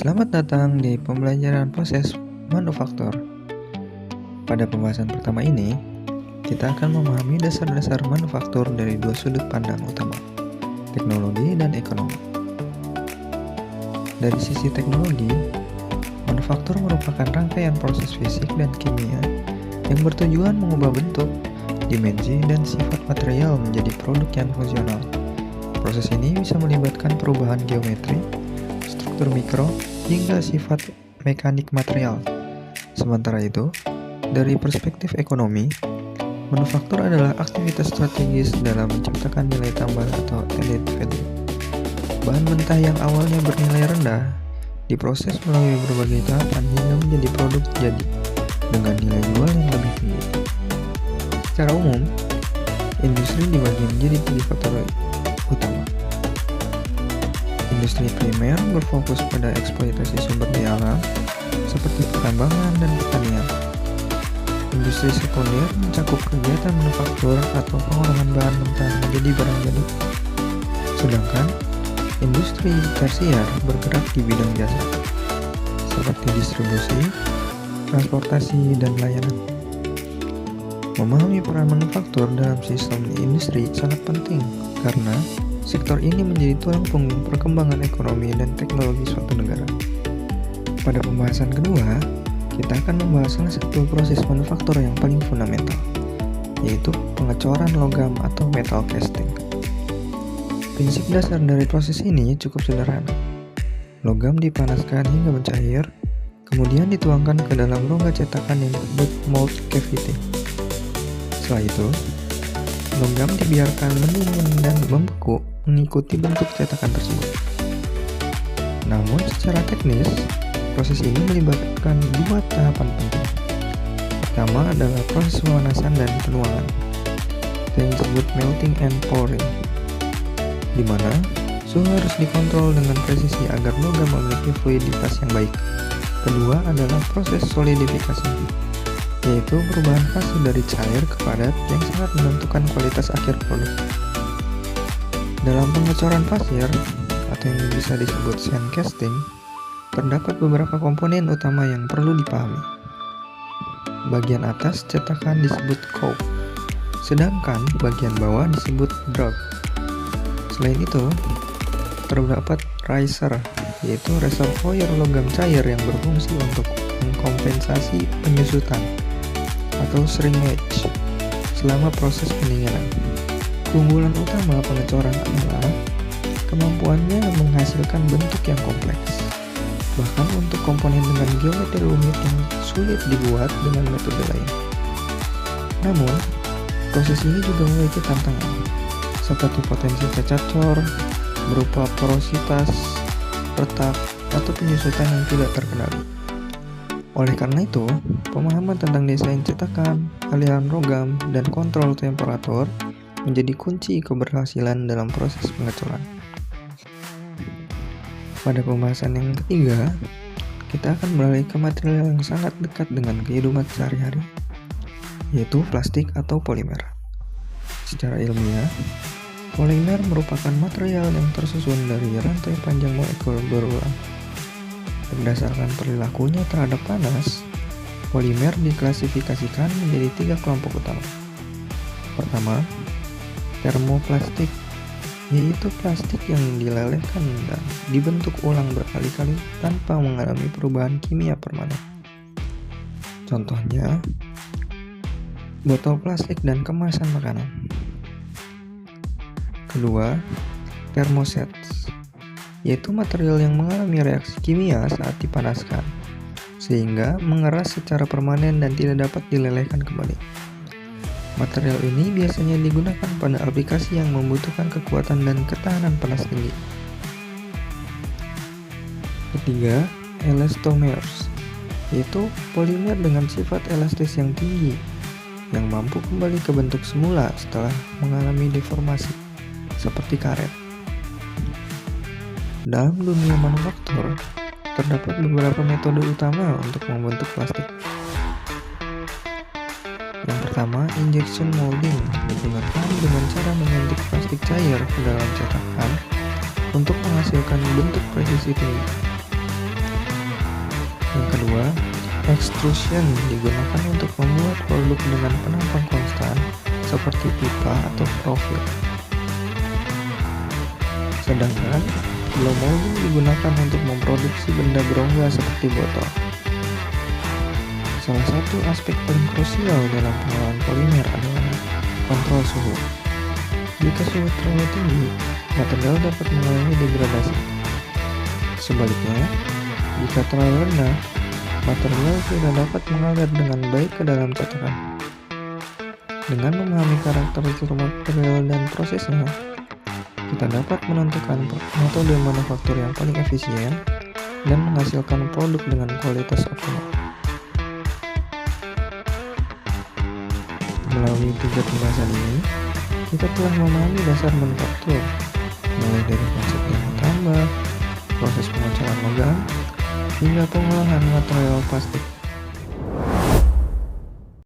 Selamat datang di pembelajaran proses manufaktur. Pada pembahasan pertama ini, kita akan memahami dasar-dasar manufaktur dari dua sudut pandang utama, teknologi dan ekonomi. Dari sisi teknologi, manufaktur merupakan rangkaian proses fisik dan kimia yang bertujuan mengubah bentuk, dimensi, dan sifat material menjadi produk yang fungsional. Proses ini bisa melibatkan perubahan geometri, struktur mikro, hingga sifat mekanik material. Sementara itu, dari perspektif ekonomi, manufaktur adalah aktivitas strategis dalam menciptakan nilai tambah atau added value. Bahan mentah yang awalnya bernilai rendah diproses melalui berbagai tahapan hingga menjadi produk jadi dengan nilai jual yang lebih tinggi. Secara umum, industri dibagi menjadi 3 kategori utama. Industri primer berfokus pada eksploitasi sumber daya alam seperti pertambangan dan pertanian. Industri sekunder mencakup kegiatan manufaktur atau pengolahan bahan mentah menjadi barang jadi. Sedangkan industri tersier bergerak di bidang jasa seperti distribusi, transportasi, dan layanan. Memahami peran manufaktur dalam sistem industri sangat penting karena sektor ini menjadi tulang punggung perkembangan ekonomi dan teknologi suatu negara. Pada pembahasan kedua, kita akan membahas salah satu proses manufaktur yang paling fundamental, yaitu pengecoran logam atau metal casting. Prinsip dasar dari proses ini cukup sederhana. Logam dipanaskan hingga mencair, kemudian dituangkan ke dalam rongga cetakan yang disebut mold cavity. Setelah itu, logam dibiarkan mendingin dan membeku mengikuti bentuk cetakan tersebut. Namun secara teknis, proses ini melibatkan 2 tahapan penting. Pertama adalah proses pemanasan dan penuangan, yang disebut melting and pouring, di mana suhu harus dikontrol dengan presisi agar logam memiliki fluiditas yang baik. Kedua adalah proses solidifikasi, yaitu perubahan fase dari cair ke padat yang sangat menentukan kualitas akhir produk. Dalam pengecoran pasir, atau yang bisa disebut sand casting, terdapat beberapa komponen utama yang perlu dipahami. Bagian atas cetakan disebut cope, sedangkan bagian bawah disebut drug. Selain itu, terdapat riser, yaitu reservoir logam cair yang berfungsi untuk mengkompensasi penyusutan atau shrinkage selama proses pendinginan. Keunggulan utama pengecoran adalah kemampuannya menghasilkan bentuk yang kompleks, bahkan untuk komponen dengan geometri rumit yang sulit dibuat dengan metode lain. Namun, proses ini juga memiliki tantangan, seperti potensi cacat cor, berupa porositas, retak, atau penyusutan yang tidak terkendali. Oleh karena itu, pemahaman tentang desain cetakan, aliran logam, dan kontrol temperatur menjadi kunci keberhasilan dalam proses pengecoran. Pada pembahasan yang ketiga, kita akan beralih ke material yang sangat dekat dengan kehidupan sehari-hari, yaitu plastik atau polimer. Secara ilmiah, polimer merupakan material yang tersusun dari rantai panjang molekul berulang. Berdasarkan perilakunya terhadap panas, polimer diklasifikasikan menjadi 3 kelompok utama. Pertama, termoplastik, yaitu plastik yang dilelehkan dan dibentuk ulang berkali-kali tanpa mengalami perubahan kimia permanen. Contohnya, botol plastik dan kemasan makanan. Kedua, thermosets, yaitu material yang mengalami reaksi kimia saat dipanaskan, sehingga mengeras secara permanen dan tidak dapat dilelehkan kembali. Material ini biasanya digunakan pada aplikasi yang membutuhkan kekuatan dan ketahanan panas tinggi. Ketiga, elastomers, yaitu polimer dengan sifat elastis yang tinggi, yang mampu kembali ke bentuk semula setelah mengalami deformasi, seperti karet. Dalam dunia manufaktur, terdapat beberapa metode utama untuk membentuk plastik. Yang pertama, injection molding digunakan dengan cara menyuntik plastik cair ke dalam cetakan untuk menghasilkan bentuk presisi tinggi. Yang kedua, extrusion digunakan untuk membuat produk dengan penampang konstan seperti pipa atau profil. Sedangkan blow molding digunakan untuk memproduksi benda berongga seperti botol. Salah satu aspek paling krusial dalam pengolahan polimer adalah kontrol suhu. Jika suhu terlalu tinggi, material dapat mengalami degradasi. Sebaliknya, jika terlalu rendah, material tidak dapat mengalir dengan baik ke dalam cetakan. Dengan memahami karakteristik material dan prosesnya, kita dapat menentukan metode manufaktur yang paling efisien dan menghasilkan produk dengan kualitas optimal. Melalui 3 pembahasan ini, kita telah memahami dasar manufaktur, mulai dari konsep nilai tambah, proses pengecapan logam, hingga pengolahan material plastik.